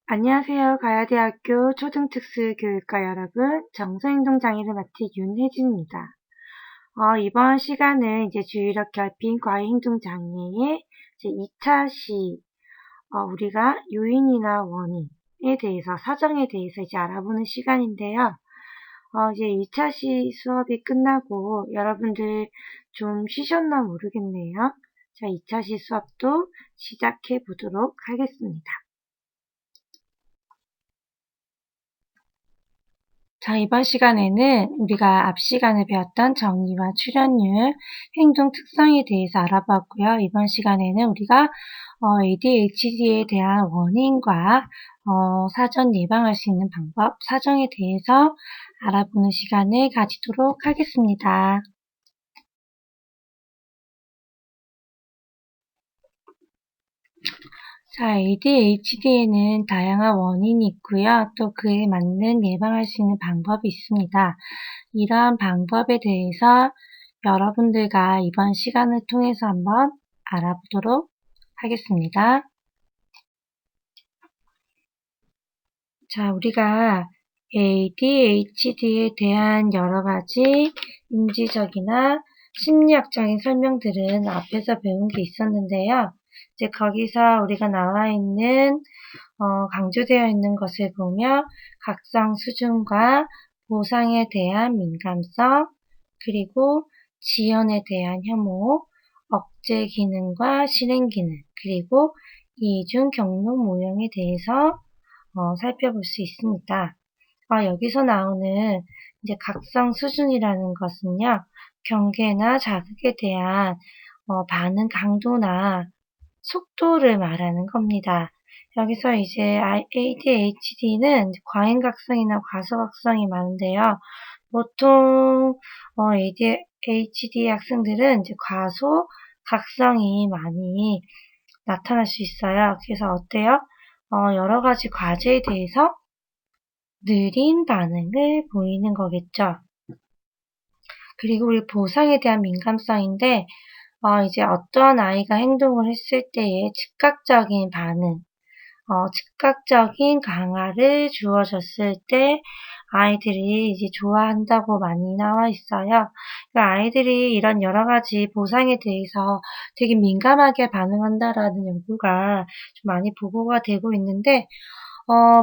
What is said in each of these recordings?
안녕하세요. 가야대학교 초등특수교육과 여러분, 정서행동장애를 맡은 윤혜진입니다. 이번 시간은 이제 주의력 결핍 과외행동장애의 제 2차 시, 우리가 요인이나 원인에 대해서, 사정에 대해서 이제 알아보는 시간인데요. 이제 2차 시 수업이 끝나고 여러분들 좀 쉬셨나 모르겠네요. 자, 2차 시 수업도 시작해 보도록 하겠습니다. 자, 이번 시간에는 우리가 앞 시간에 배웠던 정의와 출현율, 행동 특성에 대해서 알아봤고요. 이번 시간에는 우리가 ADHD에 대한 원인과 사전 예방할 수 있는 방법, 사정에 대해서 알아보는 시간을 가지도록 하겠습니다. 자, ADHD에는 다양한 원인이 있고요. 또 그에 맞는 예방할 수 있는 방법이 있습니다. 이러한 방법에 대해서 여러분들과 이번 시간을 통해서 한번 알아보도록 하겠습니다. 자, 우리가 ADHD에 대한 여러 가지 인지적이나 심리학적인 설명들은 앞에서 배운 게 있었는데요. 이제 거기서 우리가 나와 있는 강조되어 있는 것을 보며 각성 수준과 보상에 대한 민감성, 그리고 지연에 대한 혐오, 억제 기능과 실행 기능, 그리고 이중 경로 모형에 대해서 살펴볼 수 있습니다. 여기서 나오는 이제 각성 수준이라는 것은요, 경계나 자극에 대한 반응 강도나 속도를 말하는 겁니다. 여기서 이제 ADHD는 과잉각성이나 과소각성이 많은데요. 보통 ADHD 학생들은 이제 과소각성이 많이 나타날 수 있어요. 그래서 어때요? 여러 가지 과제에 대해서 느린 반응을 보이는 거겠죠. 그리고 우리 보상에 대한 민감성인데, 이제 어떠한 아이가 행동을 했을 때의 즉각적인 반응, 즉각적인 강화를 주어졌을 때 아이들이 이제 좋아한다고 많이 나와 있어요. 그러니까 아이들이 이런 여러 가지 보상에 대해서 되게 민감하게 반응한다라는 연구가 좀 많이 보고가 되고 있는데,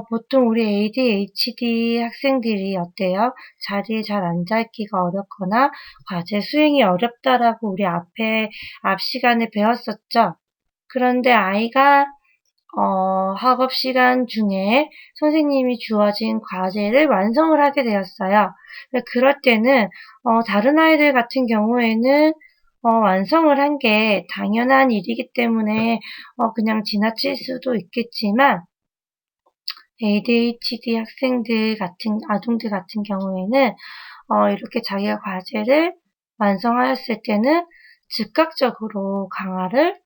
보통 우리 ADHD 학생들이 어때요? 자리에 잘 앉아있기가 어렵거나 과제 수행이 어렵다라고 우리 앞 시간에 배웠었죠. 그런데 아이가 학업 시간 중에 선생님이 주어진 과제를 완성을 하게 되었어요. 그럴 때는 다른 아이들 같은 경우에는 완성을 한 게 당연한 일이기 때문에 그냥 지나칠 수도 있겠지만 ADHD 학생들 같은 아동들 같은 경우에는 이렇게 자기가 과제를 완성하였을 때는 즉각적으로 강화를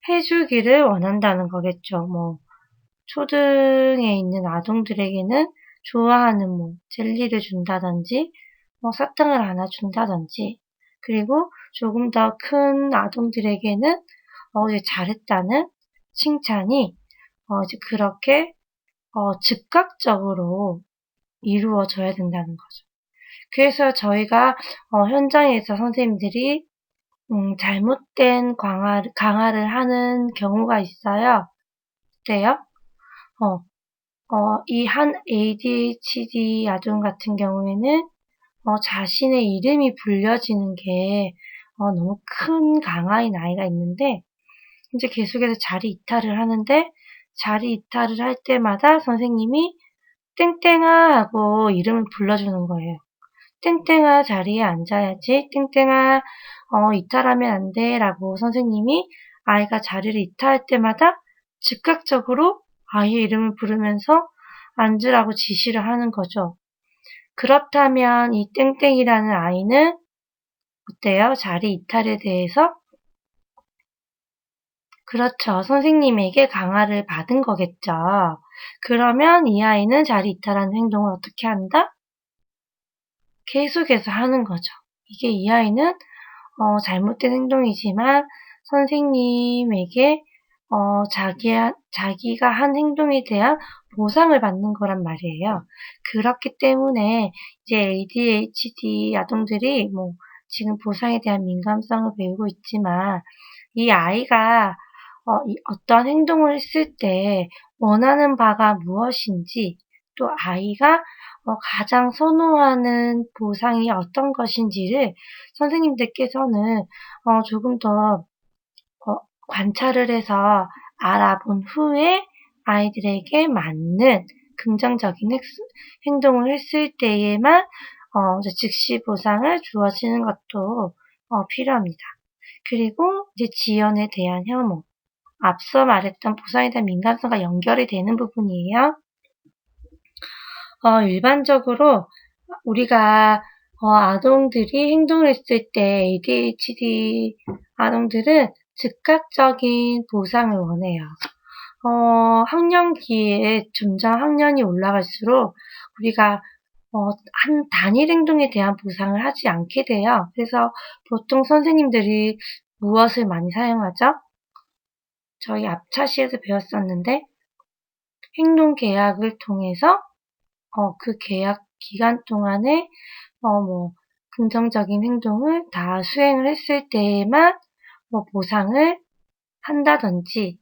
해주기를 원한다는 거겠죠. 뭐 초등에 있는 아동들에게는 좋아하는 뭐 젤리를 준다든지 사탕을 하나 준다든지, 그리고 조금 더 큰 아동들에게는 이제 잘했다는 칭찬이 이제 그렇게 즉각적으로 이루어져야 된다는 거죠. 그래서 저희가 현장에서 선생님들이 잘못된 강화를 하는 경우가 있어요. 어때요? 이 한 ADHD 아동 같은 경우에는 자신의 이름이 불려지는 게 너무 큰 강화인 아이가 있는데, 이제 계속해서 자리 이탈을 하는데, 자리 이탈을 할 때마다 선생님이 땡땡아 하고 이름을 불러주는 거예요. 땡땡아 자리에 앉아야지, 땡땡아 이탈하면 안 돼 라고 선생님이 아이가 자리를 이탈할 때마다 즉각적으로 아이의 이름을 부르면서 앉으라고 지시를 하는 거죠. 그렇다면 이 땡땡이라는 아이는 어때요? 자리 이탈에 대해서? 그렇죠. 선생님에게 강화를 받은 거겠죠. 그러면 이 아이는 자리 이탈하는 행동을 어떻게 한다? 계속해서 하는 거죠. 이게 이 아이는 잘못된 행동이지만 선생님에게 자기가 한 행동에 대한 보상을 받는 거란 말이에요. 그렇기 때문에 이제 ADHD 아동들이 뭐 지금 보상에 대한 민감성을 배우고 있지만 이 아이가 어떠한 행동을 했을 때 원하는 바가 무엇인지 또 아이가 가장 선호하는 보상이 어떤 것인지를 선생님들께서는 조금 더 관찰을 해서 알아본 후에 아이들에게 맞는 긍정적인 행동을 했을 때에만 즉시 보상을 주어지는 것도 필요합니다. 그리고 이제 지연에 대한 혐오, 앞서 말했던 보상에 대한 민감성과 연결이 되는 부분이에요. 일반적으로 우리가 아동들이 행동을 했을 때 ADHD 아동들은 즉각적인 보상을 원해요. 학령기에 점점 학년이 올라갈수록 우리가 한 단일 행동에 대한 보상을 하지 않게 돼요. 그래서 보통 선생님들이 무엇을 많이 사용하죠? 저희 앞차시에서 배웠었는데 행동 계약을 통해서 그 계약 기간 동안에 뭐 긍정적인 행동을 다 수행을 했을 때에만 뭐 보상을 한다든지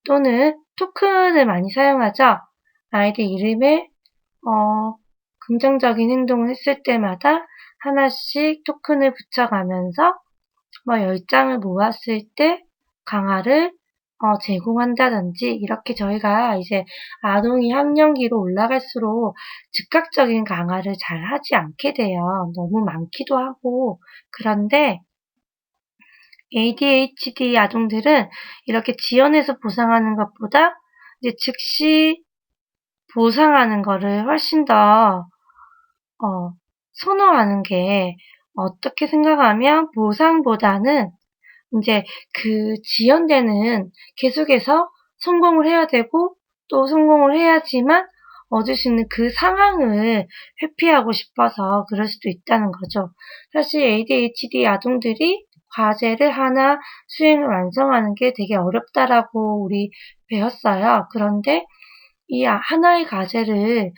또는 토큰을 많이 사용하죠. 아이들 이름에 긍정적인 행동을 했을 때마다 하나씩 토큰을 붙여가면서 뭐 10장을 모았을 때 강화를 제공한다든지 이렇게 저희가 이제 아동이 학령기로 올라갈수록 즉각적인 강화를 잘 하지 않게 돼요. 너무 많기도 하고 그런데 ADHD 아동들은 이렇게 지연해서 보상하는 것보다 이제 즉시 보상하는 거를 훨씬 더 선호하는 게 어떻게 생각하면 보상보다는 이제 그 지연되는 계속해서 성공을 해야 되고 또 성공을 해야지만 얻을 수 있는 그 상황을 회피하고 싶어서 그럴 수도 있다는 거죠. 사실 ADHD 아동들이 과제를 하나 수행을 완성하는 게 되게 어렵다라고 우리 배웠어요. 그런데 이 하나의 과제를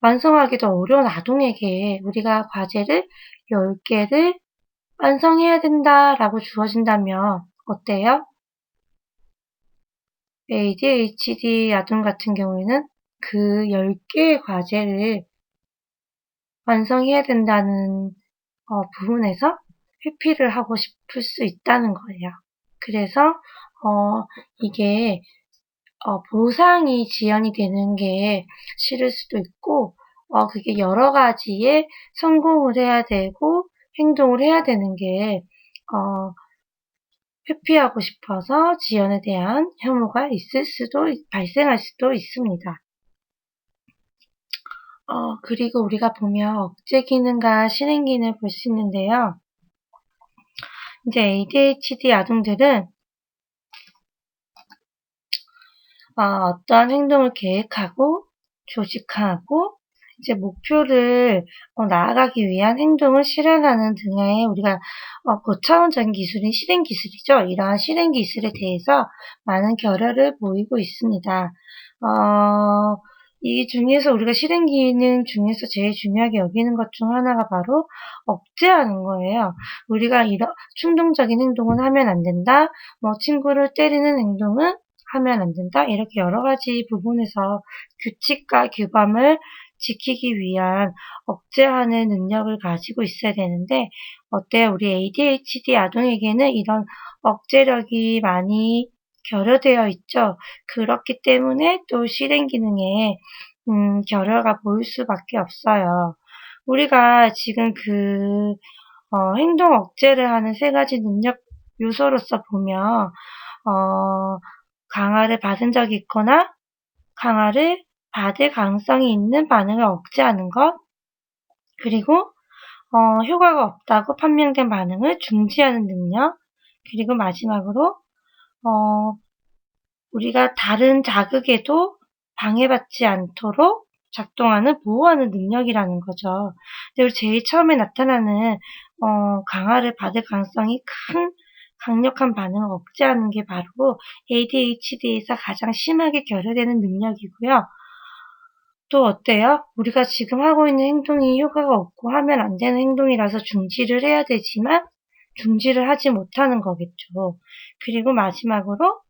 완성하기도 어려운 아동에게 우리가 과제를 10개를 완성해야 된다라고 주어진다면 어때요? ADHD 아동 같은 경우에는 그 10개의 과제를 완성해야 된다는 부분에서 회피를 하고 싶을 수 있다는 거예요. 그래서 이게 보상이 지연이 되는 게 싫을 수도 있고 그게 여러 가지의 성공을 해야 되고 행동을 해야 되는 게 회피하고 싶어서 지연에 대한 혐오가 발생할 수도 있습니다. 그리고 우리가 보면 억제 기능과 실행 기능을 볼 수 있는데요. 이제 ADHD 아동들은 어떠한 행동을 계획하고 조직하고 이제 목표를 나아가기 위한 행동을 실현하는 등의 우리가 고차원적인 기술인 실행 기술이죠. 이러한 실행 기술에 대해서 많은 결여를 보이고 있습니다. 이 중에서 우리가 실행 기능 중에서 제일 중요하게 여기는 것 중 하나가 바로 억제하는 거예요. 우리가 이런 충동적인 행동은 하면 안 된다. 뭐 친구를 때리는 행동은 하면 안 된다. 이렇게 여러 가지 부분에서 규칙과 규범을 지키기 위한 억제하는 능력을 가지고 있어야 되는데 어때요? 우리 ADHD 아동에게는 이런 억제력이 많이 결여되어 있죠. 그렇기 때문에 또 실행 기능에 결여가 보일 수밖에 없어요. 우리가 지금 행동 억제를 하는 세 가지 능력 요소로서 보면 강화를 받은 적이 있거나 강화를 받을 가능성이 있는 반응을 억제하는 것, 그리고 효과가 없다고 판명된 반응을 중지하는 능력, 그리고 마지막으로 우리가 다른 자극에도 방해받지 않도록 작동하는 보호하는 능력이라는 거죠. 근데 우리 제일 처음에 나타나는 강화를 받을 가능성이 큰 강력한 반응을 억제하는 게 바로 ADHD에서 가장 심하게 결여되는 능력이고요. 또 어때요? 우리가 지금 하고 있는 행동이 효과가 없고 하면 안 되는 행동이라서 중지를 해야 되지만 중지를 하지 못하는 거겠죠. 그리고 마지막으로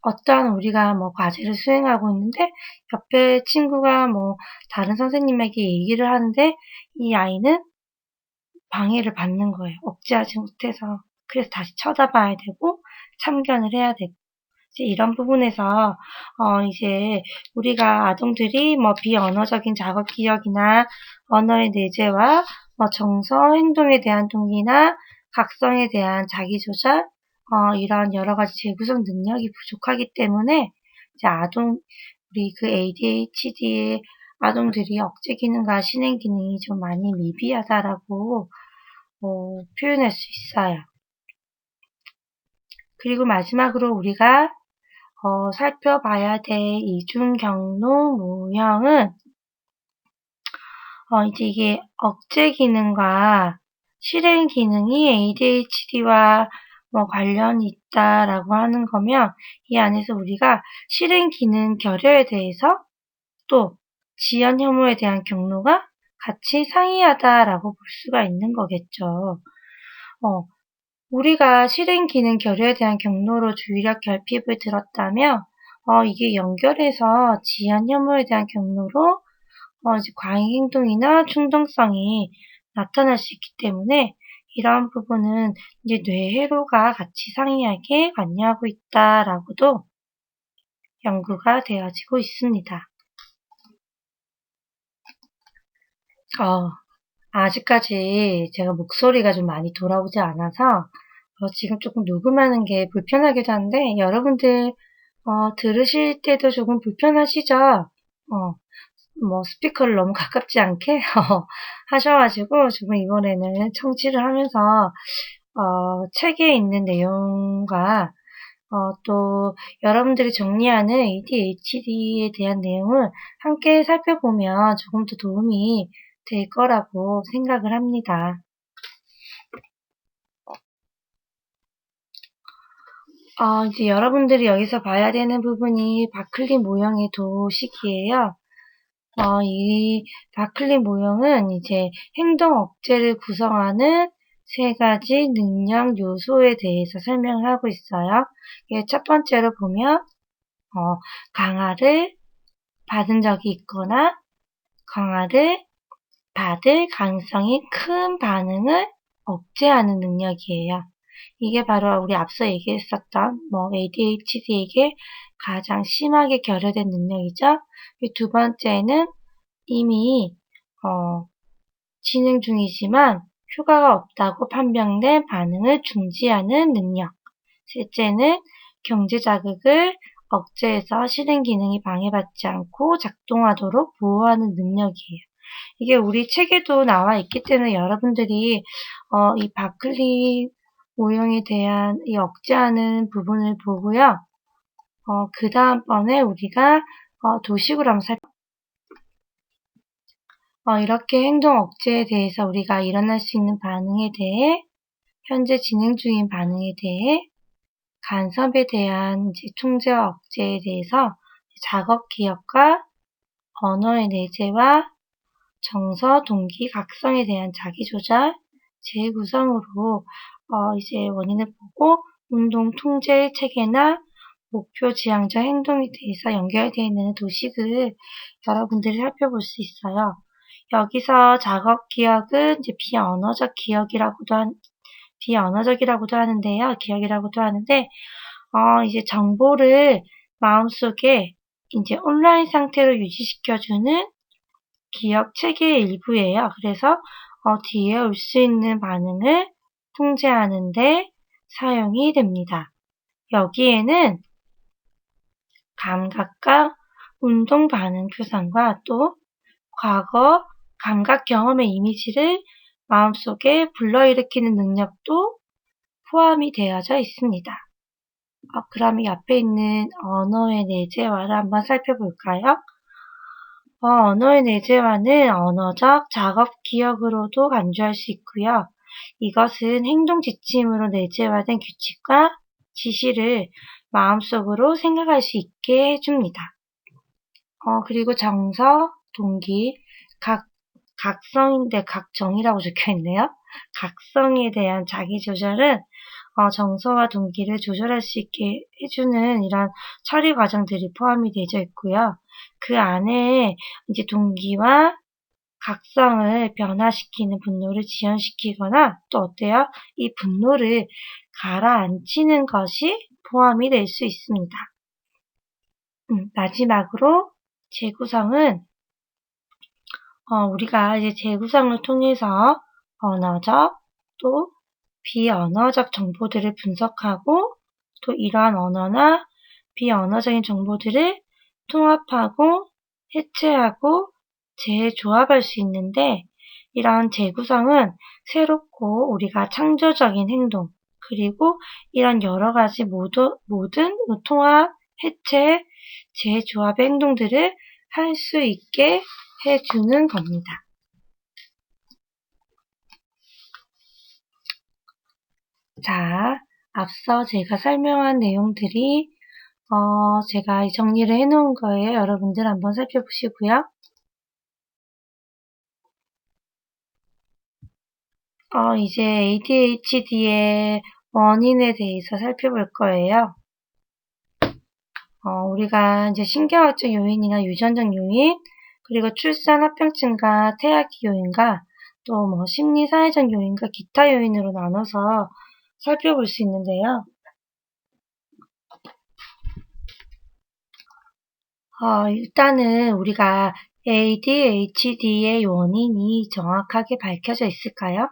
어떠한 우리가 과제를 수행하고 있는데 옆에 친구가 다른 선생님에게 얘기를 하는데 이 아이는 방해를 받는 거예요. 억제하지 못해서. 그래서 다시 쳐다봐야 되고 참견을 해야 되고 이제 이런 부분에서 이제 우리가 아동들이 비언어적인 작업 기억이나 언어의 내재와 정서, 행동에 대한 동기나 각성에 대한 자기 조절 이런 여러 가지 재구성 능력이 부족하기 때문에 이제 우리 그 ADHD의 아동들이 억제 기능과 실행 기능이 좀 많이 미비하다라고 표현할 수 있어요. 그리고 마지막으로 우리가 살펴봐야 될 이중 경로 모형은 이제 이게 억제 기능과 실행 기능이 ADHD와 관련이 있다라고 하는 거면 이 안에서 우리가 실행 기능 결여에 대해서 또 지연 혐오에 대한 경로가 같이 상이하다라고 볼 수가 있는 거겠죠. 우리가 실행 기능 결여에 대한 경로로 주의력 결핍을 들었다면 이게 연결해서 지연 혐오에 대한 경로로 이제 과잉 행동이나 충동성이 나타날 수 있기 때문에 이러한 부분은 이제 뇌회로가 같이 상이하게 관여하고 있다라고도 연구가 되어지고 있습니다. 아직까지 제가 목소리가 좀 많이 돌아오지 않아서 지금 조금 녹음하는 게 불편하기도 한데 여러분들 들으실 때도 조금 불편하시죠? 스피커를 너무 가깝지 않게 하셔가지고 조금 이번에는 청취를 하면서 책에 있는 내용과 또 여러분들이 정리하는 ADHD에 대한 내용을 함께 살펴보면 조금 더 도움이 될 거라고 생각을 합니다. 이제 여러분들이 여기서 봐야 되는 부분이 바클리 모형의 도식이에요. 이 바클리 모형은 이제 행동 억제를 구성하는 세 가지 능력 요소에 대해서 설명을 하고 있어요. 첫 번째로 보면 강화를 받은 적이 있거나 강화를 받을 가능성이 큰 반응을 억제하는 능력이에요. 이게 바로 우리 앞서 얘기했었던 ADHD에게 가장 심하게 결여된 능력이죠. 두 번째는 이미 진행 중이지만 효과가 없다고 판명된 반응을 중지하는 능력. 셋째는 경제 자극을 억제해서 실행 기능이 방해받지 않고 작동하도록 보호하는 능력이에요. 이게 우리 책에도 나와 있기 때문에 여러분들이 이 바클리 모형에 대한 이 억제하는 부분을 보고요. 그 다음번에 우리가 도식으로 한번 이렇게 행동 억제에 대해서 우리가 일어날 수 있는 반응에 대해, 현재 진행 중인 반응에 대해, 간섭에 대한 이제 통제와 억제에 대해서 작업 기억과 언어의 내재와 정서, 동기, 각성에 대한 자기조절, 재구성으로 이제 원인을 보고 운동 통제 체계나 목표 지향적 행동에 대해서 연결되어 있는 도식을 여러분들이 살펴볼 수 있어요. 여기서 작업 기억은 이제 비언어적이라고도 하는데요. 기억이라고도 하는데 이제 정보를 마음속에 이제 온라인 상태로 유지시켜주는 기억 체계의 일부예요. 그래서 뒤에 올 수 있는 반응을 통제하는데 사용이 됩니다. 여기에는 감각과 운동 반응 표상과 또 과거 감각 경험의 이미지를 마음속에 불러일으키는 능력도 포함이 되어져 있습니다. 그러면 옆에 있는 언어의 내재화를 한번 살펴볼까요? 언어의 내재화는 언어적 작업 기억으로도 간주할 수 있고요. 이것은 행동 지침으로 내재화된 규칙과 지시를 마음속으로 생각할 수 있게 해줍니다. 그리고 정서, 동기, 각성인데 각정이라고 적혀있네요. 각성에 대한 자기조절은 정서와 동기를 조절할 수 있게 해주는 이런 처리 과정들이 포함이 되어 있고요. 그 안에 이제 동기와 각성을 변화시키는 분노를 지연시키거나 또 어때요? 이 분노를 가라앉히는 것이 포함이 될 수 있습니다. 마지막으로 재구성은 우리가 이제 재구성을 통해서 언어적 또 비언어적 정보들을 분석하고 또 이러한 언어나 비언어적인 정보들을 통합하고 해체하고 재조합할 수 있는데 이러한 재구성은 새롭고 우리가 창조적인 행동 그리고 이런 여러 가지 모든 통합, 해체, 재조합의 행동들을 할 수 있게 해주는 겁니다. 자, 앞서 제가 설명한 내용들이 제가 정리를 해놓은 거예요. 여러분들 한번 살펴보시고요. 이제 ADHD의 원인에 대해서 살펴볼 거예요. 우리가 이제 신경학적 요인이나 유전적 요인, 그리고 출산 합병증과 태아기 요인과 또 뭐 심리 사회적 요인과 기타 요인으로 나눠서 살펴볼 수 있는데요. 일단은 우리가 ADHD의 원인이 정확하게 밝혀져 있을까요?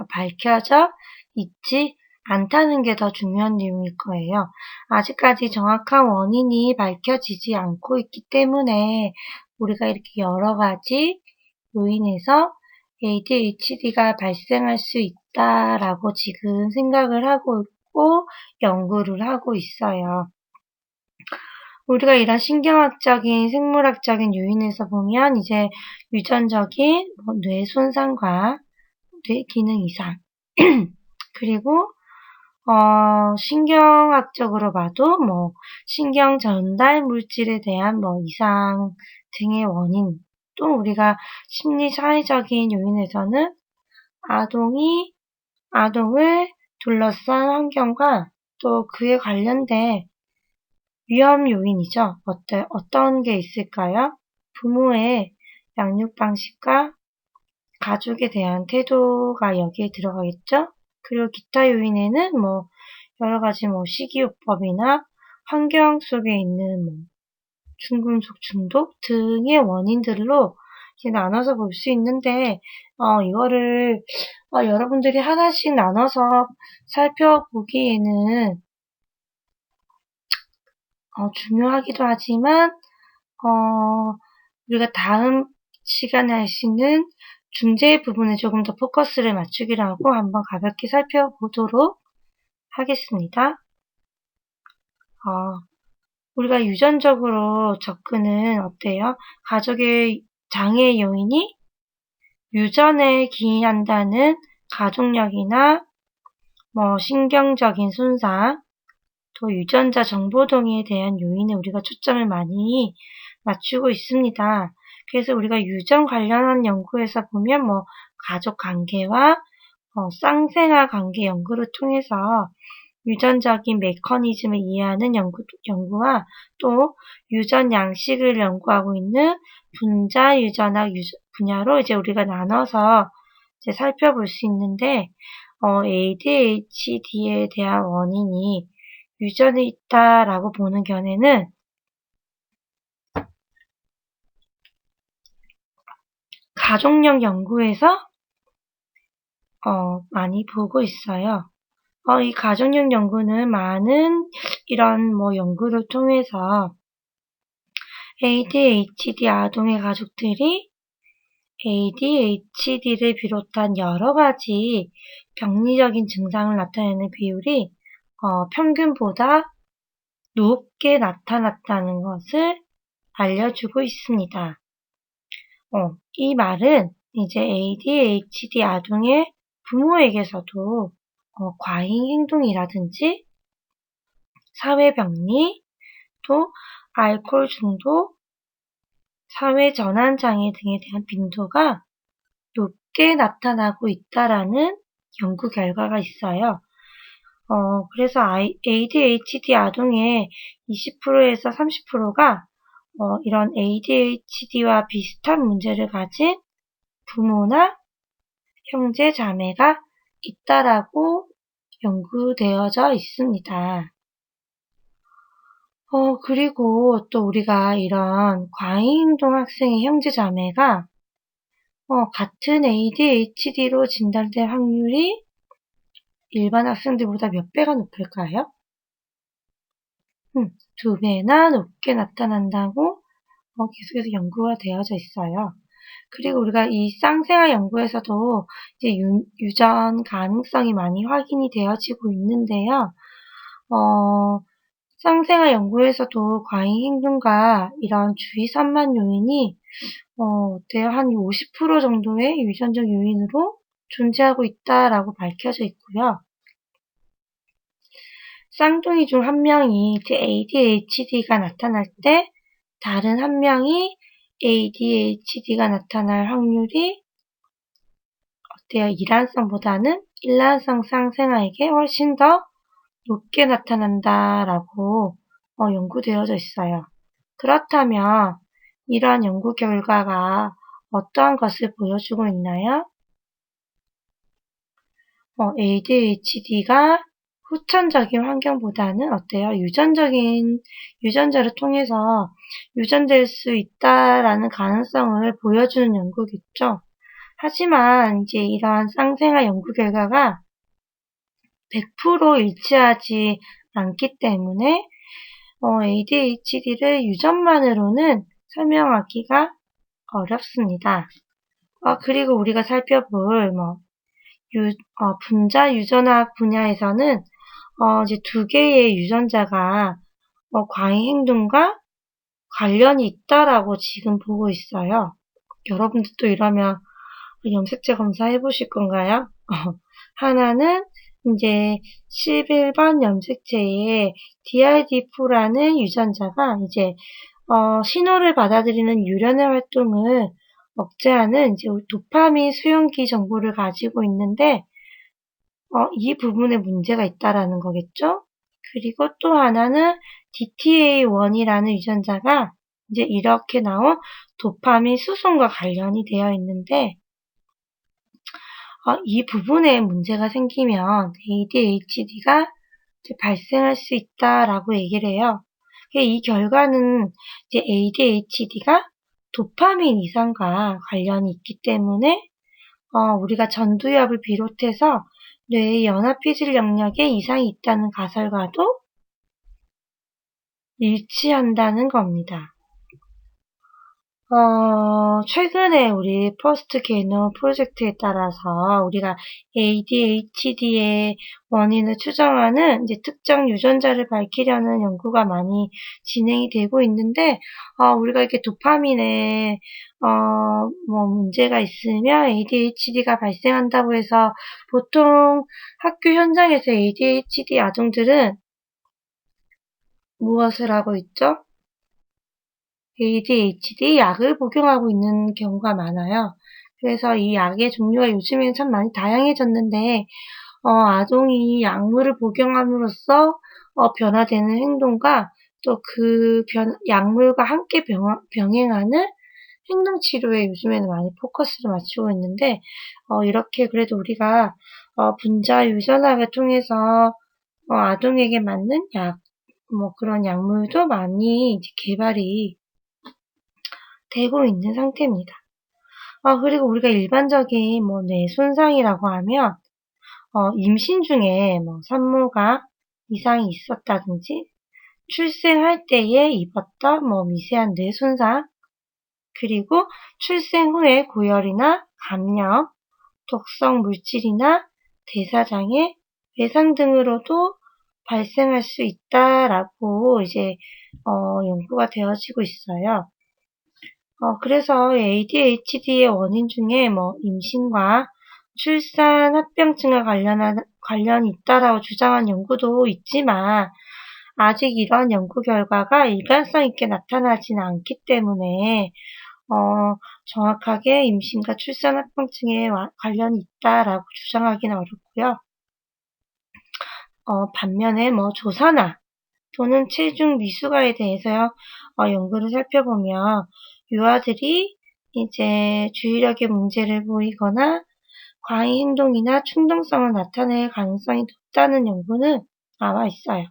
밝혀져 있지 않다는 게 더 중요한 내용일 거예요. 아직까지 정확한 원인이 밝혀지지 않고 있기 때문에 우리가 이렇게 여러 가지 요인에서 ADHD가 발생할 수 있다라고 지금 생각을 하고 있고 연구를 하고 있어요. 우리가 이런 신경학적인, 생물학적인 요인에서 보면 이제 유전적인 뇌 손상과 뇌 기능 이상 그리고 신경학적으로 봐도 신경 전달 물질에 대한 이상 등의 원인 또 우리가 심리 사회적인 요인에서는 아동을 둘러싼 환경과 또 그에 관련된 위험 요인이죠. 어떤 게 있을까요? 부모의 양육 방식과 가족에 대한 태도가 여기에 들어가겠죠? 그리고 기타 요인에는 여러 가지 식이요법이나 환경 속에 있는 중금속 중독 등의 원인들로 이렇게 나눠서 볼 수 있는데, 이거를 여러분들이 하나씩 나눠서 살펴보기에는 중요하기도 하지만 우리가 다음 시간에 할 수 있는 중재 부분에 조금 더 포커스를 맞추기로 하고 한번 가볍게 살펴보도록 하겠습니다. 우리가 유전적으로 접근은 어때요? 가족의 장애 요인이 유전에 기인한다는 가족력이나 신경적인 손상, 또 유전자 정보 동의에 대한 요인에 우리가 초점을 많이 맞추고 있습니다. 그래서 우리가 유전 관련한 연구에서 보면 가족 관계와 쌍생아 관계 연구를 통해서 유전적인 메커니즘을 이해하는 연구와 또 유전 양식을 연구하고 있는 분자 유전학 분야로 이제 우리가 나눠서 이제 살펴볼 수 있는데 ADHD에 대한 원인이 유전에 있다라고 보는 견해는 가족력 연구에서 많이 보고 있어요. 이 가족력 연구는 많은 이런 연구를 통해서 ADHD 아동의 가족들이 ADHD를 비롯한 여러 가지 병리적인 증상을 나타내는 비율이 평균보다 높게 나타났다는 것을 알려주고 있습니다. 이 말은 이제 ADHD 아동의 부모에게서도 과잉 행동이라든지 사회병리, 또 알코올 중독, 사회 전환 장애 등에 대한 빈도가 높게 나타나고 있다라는 연구 결과가 있어요. 그래서 ADHD 아동의 20%에서 30%가 이런 ADHD와 비슷한 문제를 가진 부모나 형제, 자매가 있다라고 연구되어져 있습니다. 그리고 또 우리가 이런 과잉행동 학생의 형제, 자매가 같은 ADHD로 진단될 확률이 일반 학생들보다 몇 배가 높을까요? 2배나 높게 나타난다고 계속해서 연구가 되어져 있어요. 그리고 우리가 이 쌍생아 연구에서도 이제 유전 가능성이 많이 확인이 되어지고 있는데요. 쌍생아 연구에서도 과잉 행동과 이런 주위 산만 요인이 어때요? 한 50% 정도의 유전적 요인으로 존재하고 있다라고 밝혀져 있고요. 쌍둥이 중 한 명이 이제 ADHD가 나타날 때 다른 한 명이 ADHD가 나타날 확률이 어때요? 이란성보다는 일란성 쌍생아에게 훨씬 더 높게 나타난다라고 연구되어져 있어요. 그렇다면 이러한 연구 결과가 어떠한 것을 보여주고 있나요? ADHD가 후천적인 환경보다는 어때요? 유전자를 통해서 유전될 수 있다라는 가능성을 보여주는 연구겠죠. 하지만 이제 이러한 쌍생아 연구 결과가 100% 일치하지 않기 때문에 ADHD를 유전만으로는 설명하기가 어렵습니다. 그리고 우리가 살펴볼 분자 유전학 분야에서는 이제 2개의 유전자가 과잉 행동과 관련이 있다라고 지금 보고 있어요. 여러분들도 이러면 염색체 검사 해보실 건가요? 하나는 이제 11번 염색체에 DRD4라는 유전자가 이제 신호를 받아들이는 유련의 활동을 억제하는 이제 도파민 수용기 정보를 가지고 있는데 이 부분에 문제가 있다라는 거겠죠? 그리고 또 하나는 DTA1이라는 유전자가 이제 이렇게 나온 도파민 수송과 관련이 되어 있는데 이 부분에 문제가 생기면 ADHD가 발생할 수 있다라고 얘기를 해요. 이 결과는 이제 ADHD가 도파민 이상과 관련이 있기 때문에 우리가 전두엽을 비롯해서 뇌의 연합피질 영역에 이상이 있다는 가설과도 일치한다는 겁니다. 최근에 우리 퍼스트 게노 프로젝트에 따라서 우리가 ADHD의 원인을 추정하는 이제 특정 유전자를 밝히려는 연구가 많이 진행이 되고 있는데, 우리가 이렇게 도파민에, 문제가 있으면 ADHD가 발생한다고 해서 보통 학교 현장에서 ADHD 아동들은 무엇을 하고 있죠? ADHD 약을 복용하고 있는 경우가 많아요. 그래서 이 약의 종류가 요즘에는 참 많이 다양해졌는데, 아동이 약물을 복용함으로써 변화되는 행동과 또 그 약물과 함께 병행하는 행동치료에 요즘에는 많이 포커스를 맞추고 있는데, 이렇게 그래도 우리가 분자 유전학을 통해서 아동에게 맞는 약, 그런 약물도 많이 이제 개발이 되고 있는 상태입니다. 그리고 우리가 일반적인 뇌 손상이라고 하면 임신 중에 산모가 이상이 있었다든지 출생할 때에 입었던 미세한 뇌 손상, 그리고 출생 후에 고열이나 감염, 독성 물질이나 대사장애, 외상 등으로도 발생할 수 있다라고 이제 연구가 되어지고 있어요. 그래서 ADHD의 원인 중에 임신과 출산 합병증과 관련이 있다라고 주장한 연구도 있지만, 아직 이러한 연구 결과가 일관성 있게 나타나지는 않기 때문에, 정확하게 임신과 출산 합병증에 관련이 있다라고 주장하기는 어렵고요. 반면에 조산화 또는 체중 미숙아에 대해서요, 연구를 살펴보면 유아들이 이제 주의력에 문제를 보이거나 과잉 행동이나 충동성을 나타낼 가능성이 높다는 연구는 나와 있어요.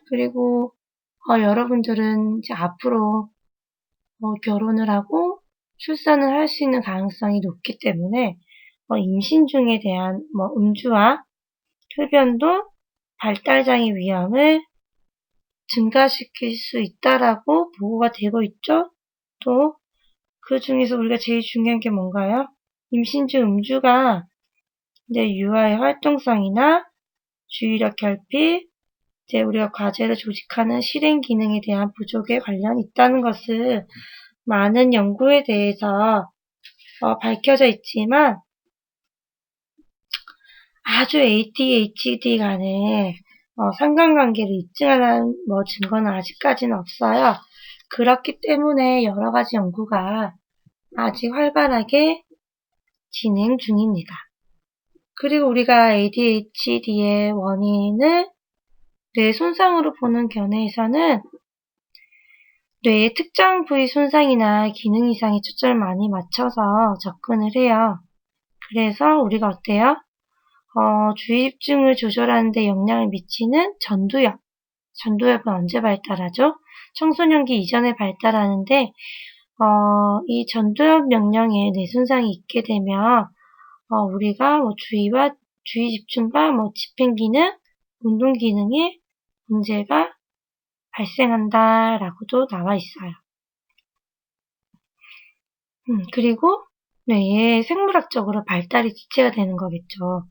그리고 여러분들은 이제 앞으로 결혼을 하고 출산을 할 수 있는 가능성이 높기 때문에 임신 중에 대한 음주와 흡연도 발달장애 위험을 증가시킬 수 있다라고 보고가 되고 있죠. 또 그 중에서 우리가 제일 중요한 게 뭔가요? 임신 중 음주가 이제 유아의 활동성이나 주의력 결핍, 이제 우리가 과제를 조직하는 실행 기능에 대한 부족에 관련이 있다는 것을 많은 연구에 대해서 밝혀져 있지만, 아주 ADHD 간의 상관관계를 입증하는 증거는 아직까지는 없어요. 그렇기 때문에 여러 가지 연구가 아직 활발하게 진행 중입니다. 그리고 우리가 ADHD의 원인을 뇌 손상으로 보는 견해에서는 뇌의 특정 부위 손상이나 기능 이상에 초점을 많이 맞춰서 접근을 해요. 그래서 우리가 어때요? 주의 집중을 조절하는 데 영향을 미치는 전두엽. 전두엽은 언제 발달하죠? 청소년기 이전에 발달하는데, 이 전두엽 명령에 뇌 손상이 있게 되면, 우리가 주의 집중과 집행 기능, 운동 기능에 문제가 발생한다라고도 나와 있어요. 그리고 뇌의 생물학적으로 발달이 지체가 되는 거겠죠.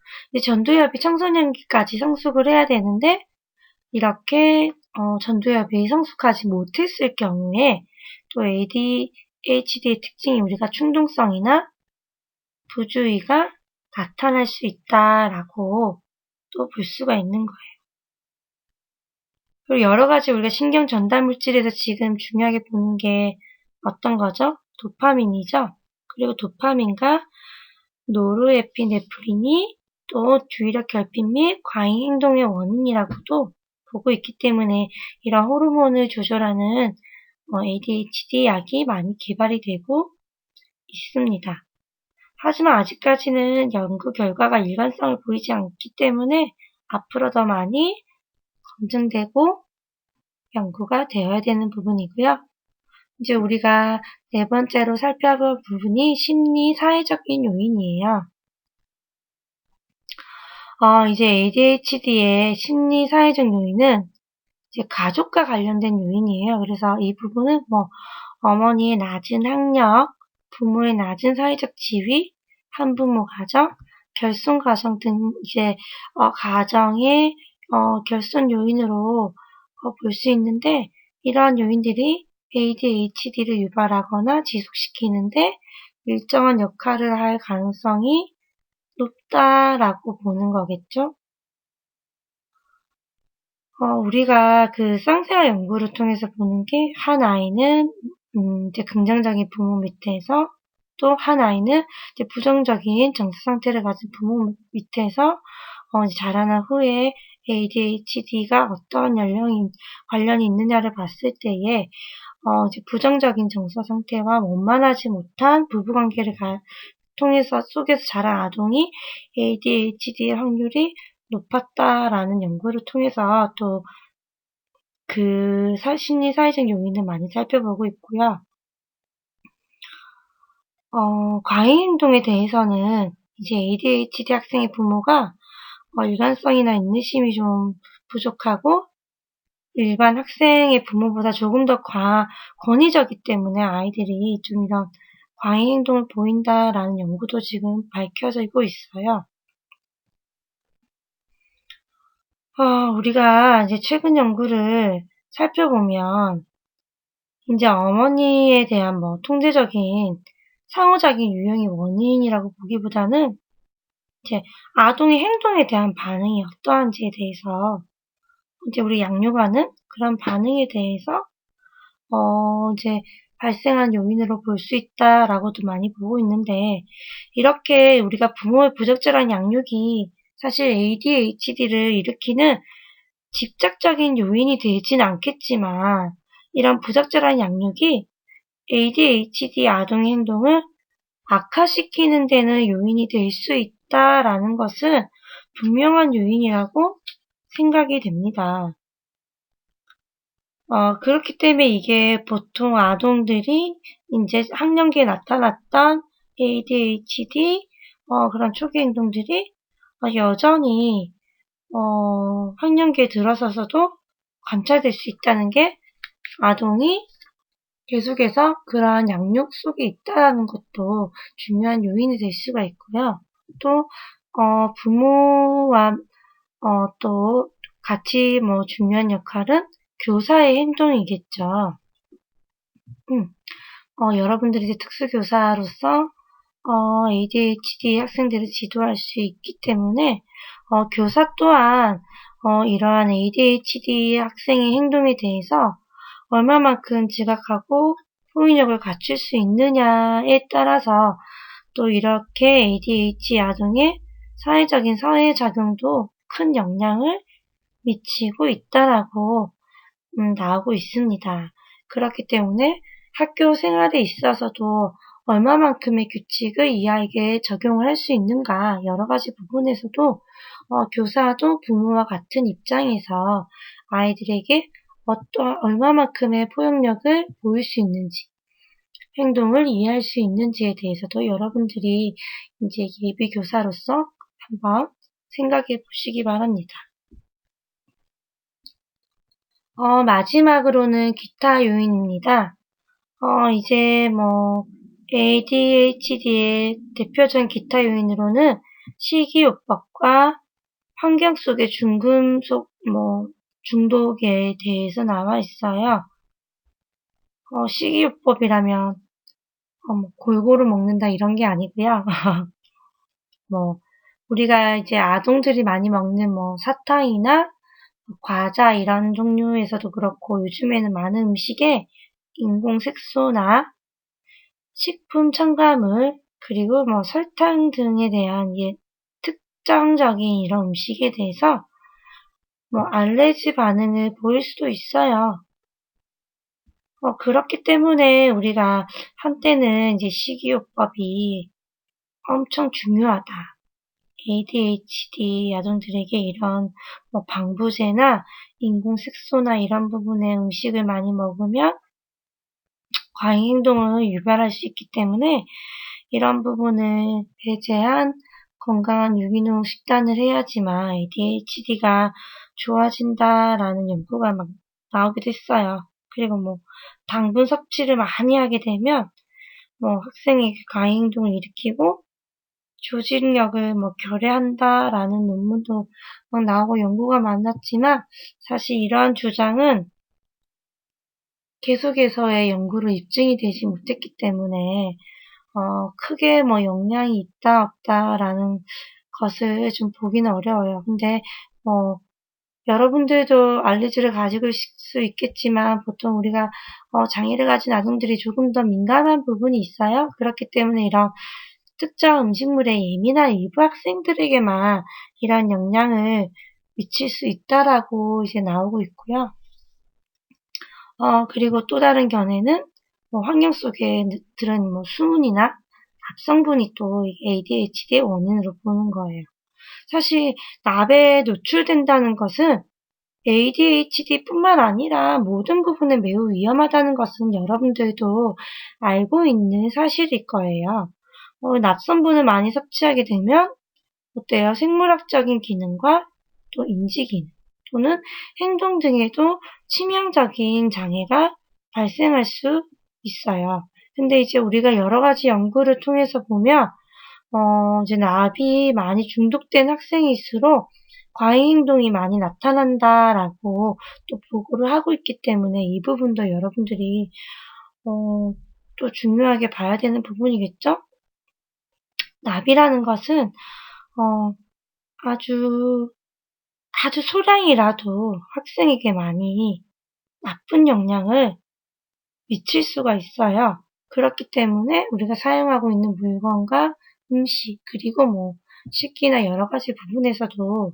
전두엽이 청소년기까지 성숙을 해야 되는데, 이렇게 전두엽이 성숙하지 못했을 경우에 또 ADHD의 특징이 우리가 충동성이나 부주의가 나타날 수 있다라고 또 볼 수가 있는 거예요. 그리고 여러 가지 우리가 신경 전달 물질에서 지금 중요하게 보는 게 어떤 거죠? 도파민이죠. 그리고 도파민과 노르에피네프린이 또 주의력 결핍 및 과잉 행동의 원인이라고도 보고 있기 때문에 이런 호르몬을 조절하는 ADHD 약이 많이 개발이 되고 있습니다. 하지만 아직까지는 연구 결과가 일관성을 보이지 않기 때문에 앞으로 더 많이 검증되고 연구가 되어야 되는 부분이고요. 이제 우리가 네 번째로 살펴볼 부분이 심리 사회적인 요인이에요. 이제 ADHD의 심리 사회적 요인은 이제 가족과 관련된 요인이에요. 그래서 이 부분은 어머니의 낮은 학력, 부모의 낮은 사회적 지위, 한부모 가정, 결손 가정 등 이제 가정의 결손 요인으로 볼 수 있는데, 이러한 요인들이 ADHD를 유발하거나 지속시키는데 일정한 역할을 할 가능성이 높다라고 보는 거겠죠. 우리가 그 쌍생아 연구를 통해서 보는 게, 한 아이는 이제 긍정적인 부모 밑에서, 또 한 아이는 이제 부정적인 정서 상태를 가진 부모 밑에서 이제 자라난 후에 ADHD가 어떤 연령인 관련이 있느냐를 봤을 때에 이제 부정적인 정서 상태와 원만하지 못한 부부관계를 통해서 속에서 자란 아동이 ADHD의 확률이 높았다라는 연구를 통해서 또 그 심리 사회적 요인을 많이 살펴보고 있고요. 과잉 행동에 대해서는 이제 ADHD 학생의 부모가 일관성이나 인내심이 좀 부족하고 일반 학생의 부모보다 조금 더 권위적이기 때문에 아이들이 좀 이런 과잉 행동을 보인다라는 연구도 지금 밝혀지고 있어요. 우리가 이제 최근 연구를 살펴보면 이제 어머니에 대한 뭐 통제적인 상호작용 유형의 원인이라고 보기보다는 이제 아동의 행동에 대한 반응이 어떠한지에 대해서 이제 우리 양육하는 그런 반응에 대해서 이제 발생한 요인으로 볼 수 있다라고도 많이 보고 있는데, 이렇게 우리가 부모의 부적절한 양육이 사실 ADHD를 일으키는 직접적인 요인이 되진 않겠지만, 이런 부적절한 양육이 ADHD 아동의 행동을 악화시키는 데는 요인이 될 수 있다라는 것은 분명한 요인이라고 생각이 됩니다. 그렇기 때문에 이게 보통 아동들이 이제 학령기에 나타났던 ADHD, 그런 초기 행동들이 여전히, 학령기에 들어서서도 관찰될 수 있다는 게 아동이 계속해서 그러한 양육 속에 있다는 것도 중요한 요인이 될 수가 있고요. 또, 부모와, 또 같이 뭐 중요한 역할은 교사의 행동이겠죠. 여러분들이 이제 특수교사로서 ADHD 학생들을 지도할 수 있기 때문에 교사 또한 이러한 ADHD 학생의 행동에 대해서 얼마만큼 지각하고 포위력을 갖출 수 있느냐에 따라서 또 이렇게 ADHD 아동의 사회적인 사회작용도 큰 영향을 미치고 있다라고 나오고 있습니다. 그렇기 때문에 학교 생활에 있어서도 얼마만큼의 규칙을 이 아이에게 적용을 할 수 있는가, 여러 가지 부분에서도 교사도 부모와 같은 입장에서 아이들에게 얼마만큼의 포용력을 보일 수 있는지, 행동을 이해할 수 있는지에 대해서도 여러분들이 이제 예비 교사로서 한번 생각해 보시기 바랍니다. 마지막으로는 기타 요인입니다. 이제 뭐 ADHD의 대표적인 기타 요인으로는 식이요법과 환경 속의 중금속 중독에 대해서 나와 있어요. 식이요법이라면 골고루 먹는다 이런 게 아니고요. 우리가 이제 아동들이 많이 먹는 사탕이나 과자 이런 종류에서도 그렇고, 요즘에는 많은 음식에 인공 색소나 식품 첨가물, 그리고 설탕 등에 대한 특정적인 이런 음식에 대해서 알레르기 반응을 보일 수도 있어요. 그렇기 때문에 우리가 한때는 이제 식이요법이 엄청 중요하다, ADHD 아동들에게 이런 방부제나 인공색소나 이런 부분의 음식을 많이 먹으면 과잉 행동을 유발할 수 있기 때문에 이런 부분을 배제한 건강한 유기농 식단을 해야지만 ADHD가 좋아진다라는 연구가 막 나오기도 했어요. 그리고 당분 섭취를 많이 하게 되면 학생에게 과잉 행동을 일으키고 조직력을 결여한다라는 논문도 막 나오고 연구가 많았지만, 사실 이러한 주장은 계속해서의 연구로 입증이 되지 못했기 때문에 크게 영향이 있다 없다라는 것을 좀 보기는 어려워요. 근데 여러분들도 알레르기를 가지고 있을 수 있겠지만, 보통 우리가 장애를 가진 아동들이 조금 더 민감한 부분이 있어요. 그렇기 때문에 이런 특정 음식물에 예민한 일부 학생들에게만 이런 영향을 미칠 수 있다라고 이제 나오고 있고요. 그리고 또 다른 견해는 환경 속에 들은 수은이나 합성분이 또 ADHD의 원인으로 보는 거예요. 사실 납에 노출된다는 것은 ADHD뿐만 아니라 모든 부분에 매우 위험하다는 것은 여러분들도 알고 있는 사실일 거예요. 납성분을 많이 섭취하게 되면 어때요? 생물학적인 기능과 또 인지 기능 또는 행동 등에도 치명적인 장애가 발생할 수 있어요. 근데 이제 우리가 여러 가지 연구를 통해서 보면 이제 납이 많이 중독된 학생일수록 과잉 행동이 많이 나타난다라고 또 보고를 하고 있기 때문에 이 부분도 여러분들이 또 중요하게 봐야 되는 부분이겠죠? 나비라는 것은 아주 소량이라도 학생에게 많이 나쁜 영향을 미칠 수가 있어요. 그렇기 때문에 우리가 사용하고 있는 물건과 음식, 그리고 식기나 여러 가지 부분에서도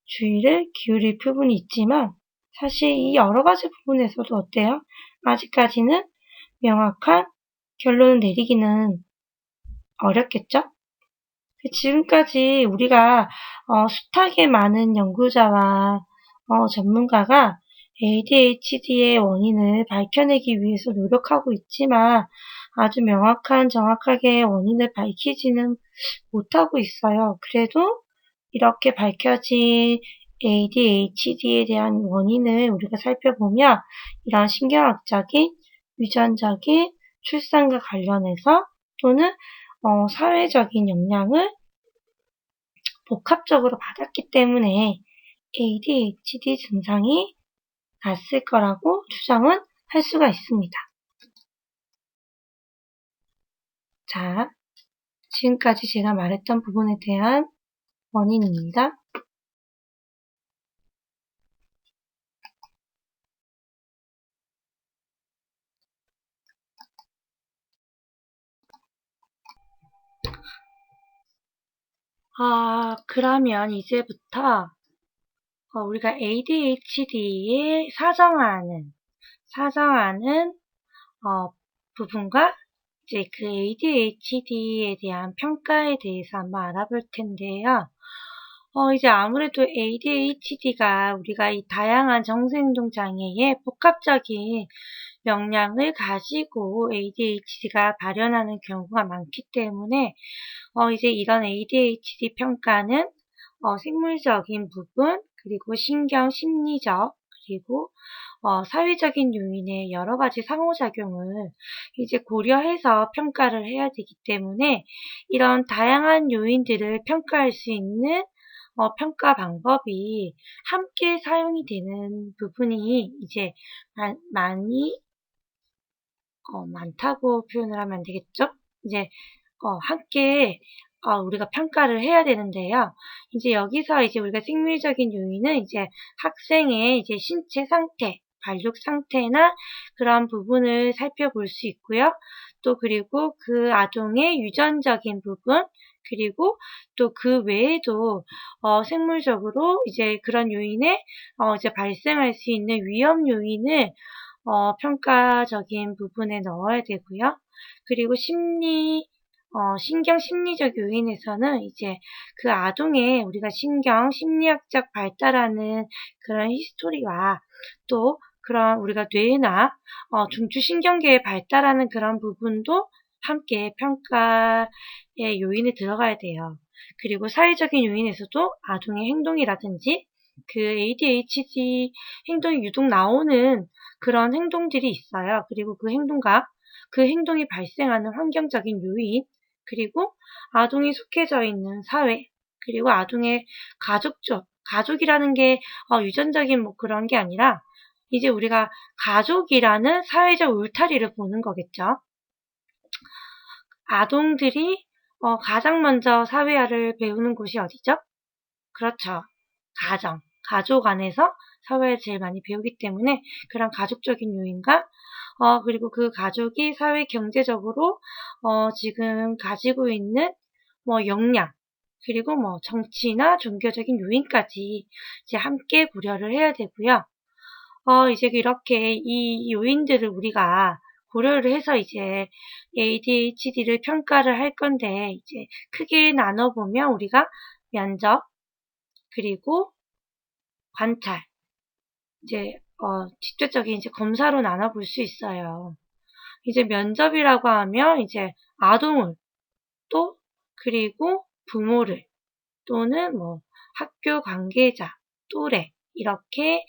주의를 기울일 부분이 있지만, 사실 이 여러 가지 부분에서도 어때요? 아직까지는 명확한 결론을 내리기는 어렵겠죠? 지금까지 우리가 숱하게 많은 연구자와 전문가가 ADHD의 원인을 밝혀내기 위해서 노력하고 있지만 아주 명확한 정확하게 원인을 밝히지는 못하고 있어요. 그래도 이렇게 밝혀진 ADHD에 대한 원인을 우리가 살펴보면 이런 신경학적인, 유전적인, 출산과 관련해서 또는 사회적인 영향을 복합적으로 받았기 때문에 ADHD 증상이 났을 거라고 추정은 할 수가 있습니다. 자, 지금까지 제가 말했던 부분에 대한 원인입니다. 그러면 이제부터 우리가 ADHD의 사정하는 부분과 이제 그 ADHD에 대한 평가에 대해서 한번 알아볼 텐데요. 이제 아무래도 ADHD가 우리가 이 다양한 정서행동 장애의 복합적인 역량을 가지고 ADHD가 발현하는 경우가 많기 때문에 이제 이런 ADHD 평가는 생물적인 부분, 그리고 신경, 심리적, 그리고 사회적인 요인의 여러 가지 상호작용을 이제 고려해서 평가를 해야 되기 때문에 이런 다양한 요인들을 평가할 수 있는 평가 방법이 함께 사용이 되는 부분이 이제 많이 많다고 표현을 하면 되겠죠? 이제 함께 우리가 평가를 해야 되는데요. 이제 여기서 이제 우리가 생물적인 요인은 이제 학생의 이제 신체 상태, 발육 상태나 그런 부분을 살펴볼 수 있고요. 또 그리고 그 아동의 유전적인 부분, 그리고 또 그 외에도 생물적으로 이제 그런 요인에 이제 발생할 수 있는 위험 요인을 평가적인 부분에 넣어야 되고요. 그리고 신경 심리적 요인에서는 이제 그 아동의 우리가 신경 심리학적 발달하는 그런 히스토리와 또 그런 우리가 뇌나 중추신경계에 발달하는 그런 부분도 함께 평가의 요인에 들어가야 돼요. 그리고 사회적인 요인에서도 아동의 행동이라든지 그 ADHD 행동이 유독 나오는 그런 행동들이 있어요. 그리고 그 행동이 발생하는 환경적인 요인, 그리고 아동이 속해져 있는 사회, 그리고 아동의 가족이라는 게 유전적인 그런 게 아니라 이제 우리가 가족이라는 사회적 울타리를 보는 거겠죠. 아동들이 가장 먼저 사회화를 배우는 곳이 어디죠? 그렇죠. 가족 안에서 사회를 제일 많이 배우기 때문에 그런 가족적인 요인과 그리고 그 가족이 사회 경제적으로 지금 가지고 있는 역량, 그리고 정치나 종교적인 요인까지 이제 함께 고려를 해야 되고요. 이제 이렇게 이 요인들을 우리가 고려를 해서 이제 ADHD를 평가를 할 건데, 이제 크게 나눠보면 우리가 면접, 그리고 관찰, 이제 직접적인 이제 검사로 나눠볼 수 있어요. 이제 면접이라고 하면 이제 아동을 또 그리고 부모를 또는 학교 관계자, 또래 이렇게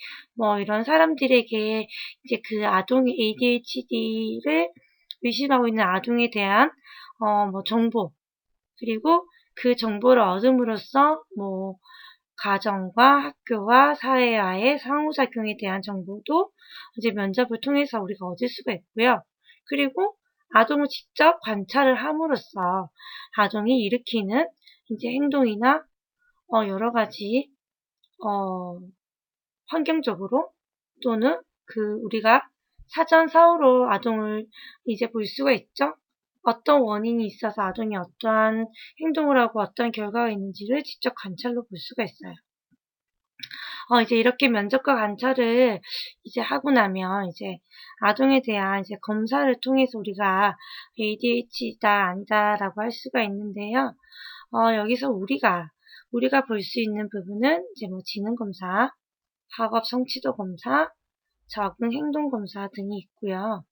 이런 사람들에게 이제 그 아동의 ADHD를 의심하고 있는 아동에 대한 정보, 그리고 그 정보를 얻음으로써 가정과 학교와 사회와의 상호작용에 대한 정보도 이제 면접을 통해서 우리가 얻을 수가 있고요. 그리고 아동을 직접 관찰을 함으로써 아동이 일으키는 이제 행동이나 여러 가지 환경적으로 또는 우리가 사전사후로 아동을 이제 볼 수가 있죠. 어떤 원인이 있어서 아동이 어떠한 행동을 하고 어떤 결과가 있는지를 직접 관찰로 볼 수가 있어요. 이제 이렇게 면접과 관찰을 이제 하고 나면 이제 아동에 대한 이제 검사를 통해서 우리가 ADHD다 아니다라고 할 수가 있는데요. 여기서 우리가 볼 수 있는 부분은 이제 뭐 지능 검사, 학업 성취도 검사, 적응 행동 검사 등이 있고요.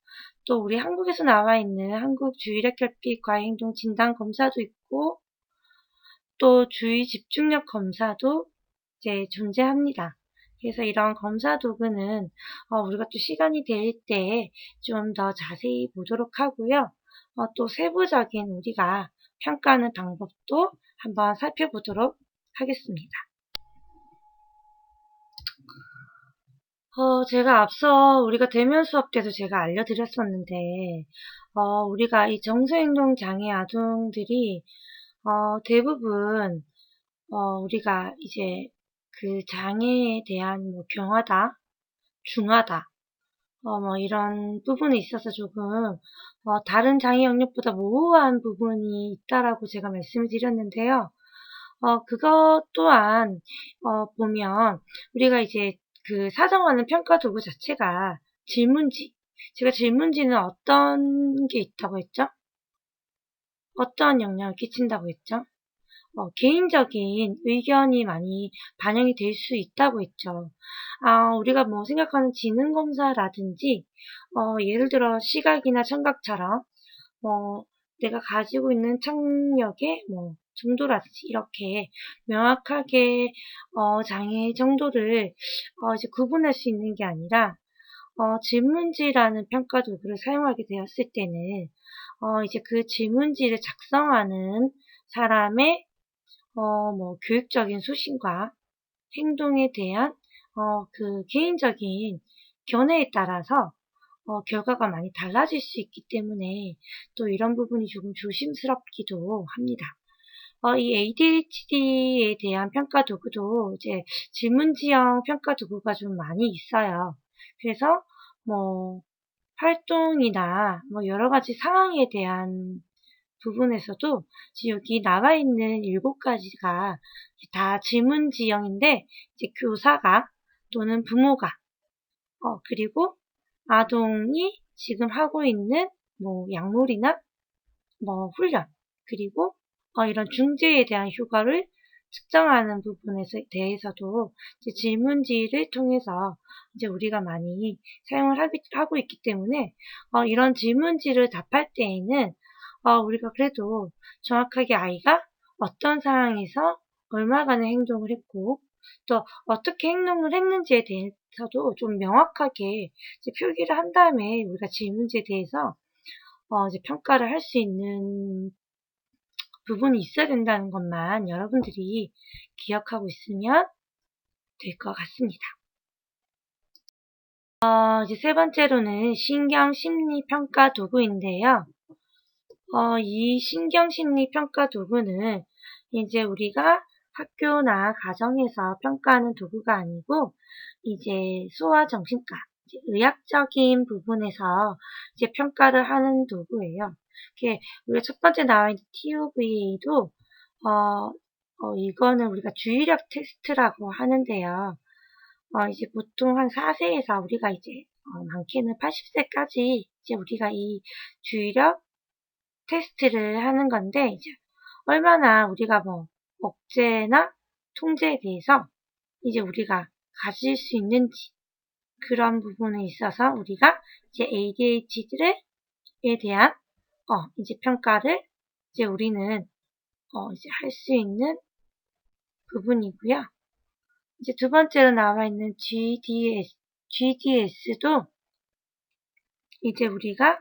또 우리 한국에서 나와 있는 한국 주의력결핍 과외행동 진단 검사도 있고 또 주의 집중력 검사도 이제 존재합니다. 그래서 이런 검사 도구는 우리가 또 시간이 될 때 좀 더 자세히 보도록 하고요. 또 세부적인 우리가 평가하는 방법도 한번 살펴보도록 하겠습니다. 제가 앞서 우리가 대면 수업 때도 제가 알려드렸었는데, 우리가 이 정서행동 장애 아동들이, 대부분, 우리가 이제 그 장애에 대한 뭐 경하다, 중하다, 뭐 이런 부분에 있어서 조금, 다른 장애 영역보다 모호한 부분이 있다라고 제가 말씀을 드렸는데요. 그것 또한, 보면, 우리가 이제 그 사정하는 평가 도구 자체가 질문지. 제가 질문지는 어떤 게 있다고 했죠? 어떤 영향을 끼친다고 했죠? 개인적인 의견이 많이 반영이 될 수 있다고 했죠. 우리가 뭐 생각하는 지능검사라든지, 예를 들어 시각이나 청각처럼, 내가 가지고 있는 청력의 뭐 정도라든지 이렇게 명확하게 장애 정도를 이제 구분할 수 있는 게 아니라 질문지라는 평가 도구를 사용하게 되었을 때는 이제 그 질문지를 작성하는 사람의 뭐 교육적인 소신과 행동에 대한 그 개인적인 견해에 따라서 결과가 많이 달라질 수 있기 때문에 또 이런 부분이 조금 조심스럽기도 합니다. 이 ADHD에 대한 평가 도구도 이제 질문지형 평가 도구가 좀 많이 있어요. 그래서 뭐 활동이나 뭐 여러 가지 상황에 대한 부분에서도 지금 여기 나와 있는 7가지가 다 질문지형인데 이제 교사가 또는 부모가 그리고 아동이 지금 하고 있는 뭐 약놀이나 뭐 훈련 그리고 이런 중재에 대한 효과를 측정하는 부분에 대해서도 이제 질문지를 통해서 이제 우리가 많이 사용을 하고 있기 때문에 이런 질문지를 답할 때에는 우리가 그래도 정확하게 아이가 어떤 상황에서 얼마간의 행동을 했고 또 어떻게 행동을 했는지에 대해서도 좀 명확하게 이제 표기를 한 다음에 우리가 질문지에 대해서 이제 평가를 할 수 있는 부분이 있어야 된다는 것만 여러분들이 기억하고 있으면 될 것 같습니다. 이제 세 번째로는 신경심리평가 도구인데요. 이 신경심리평가 도구는 이제 우리가 학교나 가정에서 평가하는 도구가 아니고 이제 소아정신과, 의학적인 부분에서 이제 평가를 하는 도구예요. 우리가 첫 번째 나와 있는 TOVA도 이거는 우리가 주의력 테스트라고 하는데요. 이제 보통 한 4세에서 우리가 이제 많게는 80세까지 이제 우리가 이 주의력 테스트를 하는 건데 이제 얼마나 우리가 뭐 억제나 통제에 대해서 이제 우리가 가질 수 있는지 그런 부분에 있어서 우리가 이제 ADHD에 대한 이제 평가를 이제 우리는 이제 할 수 있는 부분이고요. 이제 두 번째로 나와 있는 GDS도 이제 우리가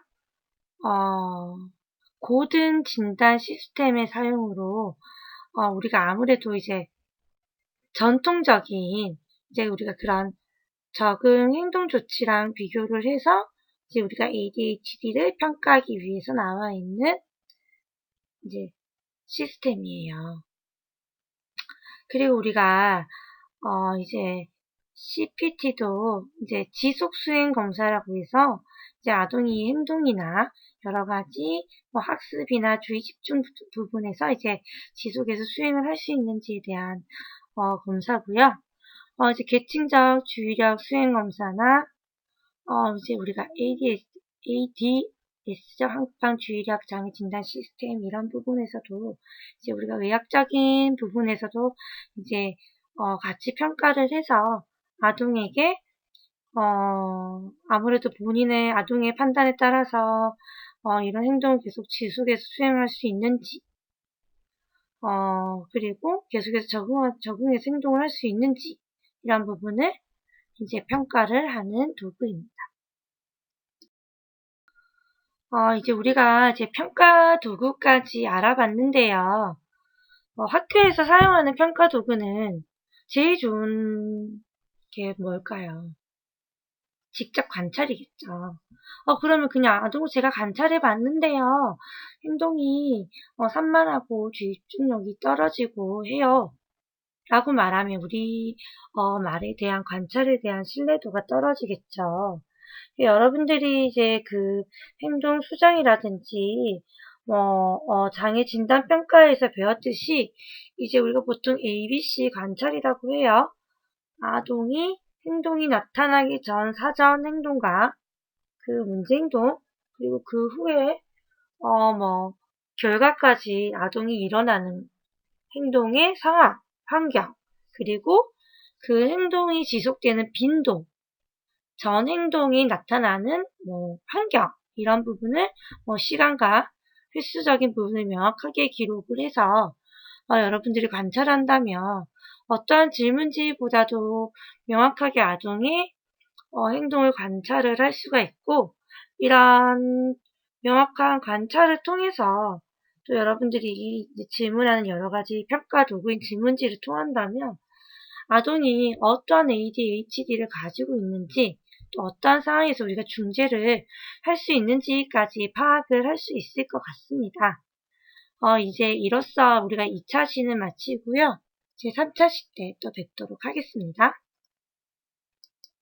고등 진단 시스템의 사용으로 우리가 아무래도 이제 전통적인 이제 우리가 그런 적응 행동 조치랑 비교를 해서 이제 우리가 ADHD를 평가하기 위해서 나와 있는 이제 시스템이에요. 그리고 우리가 이제 CPT도 이제 지속 수행 검사라고 해서 이제 아동이 행동이나 여러 가지 뭐 학습이나 주의 집중 부분에서 이제 지속해서 수행을 할 수 있는지에 대한 검사고요. 이제 계층적 주의력 수행 검사나 이제 우리가 ADS죠. 한국형 주의력 장애 진단 시스템 이런 부분에서도 이제 우리가 의학적인 부분에서도 이제 같이 평가를 해서 아동에게 아무래도 본인의 아동의 판단에 따라서 이런 행동을 계속 지속해서 수행할 수 있는지 그리고 계속해서 적응해서 행동을 할 수 있는지 이런 부분을 이제 평가를 하는 도구입니다. 이제 우리가 이제 평가 도구까지 알아봤는데요. 학교에서 사용하는 평가 도구는 제일 좋은 게 뭘까요? 직접 관찰이겠죠. 그러면 그냥 아동 제가 관찰해 봤는데요. 행동이 산만하고 주의 집중력이 떨어지고 해요. 라고 말하면 우리 말에 대한 관찰에 대한 신뢰도가 떨어지겠죠. 여러분들이 이제 그 행동 수정이라든지 장애 진단 평가에서 배웠듯이 이제 우리가 보통 ABC 관찰이라고 해요. 아동이 행동이 나타나기 전 사전 행동과 그 문제 행동 그리고 그 후에 결과까지 아동이 일어나는 행동의 상황, 환경 그리고 그 행동이 지속되는 빈도 전 행동이 나타나는 환경 이런 부분을 시간과 횟수적인 부분을 명확하게 기록을 해서 여러분들이 관찰한다면 어떠한 질문지보다도 명확하게 아동의 행동을 관찰을 할 수가 있고 이런 명확한 관찰을 통해서 또 여러분들이 이제 질문하는 여러 가지 평가 도구인 질문지를 통한다면 아동이 어떠한 ADHD를 가지고 있는지 또 어떠한 상황에서 우리가 중재를 할 수 있는지까지 파악을 할 수 있을 것 같습니다. 이제 이로써 우리가 2차 시는 마치고요. 제 3차 시 때 또 뵙도록 하겠습니다.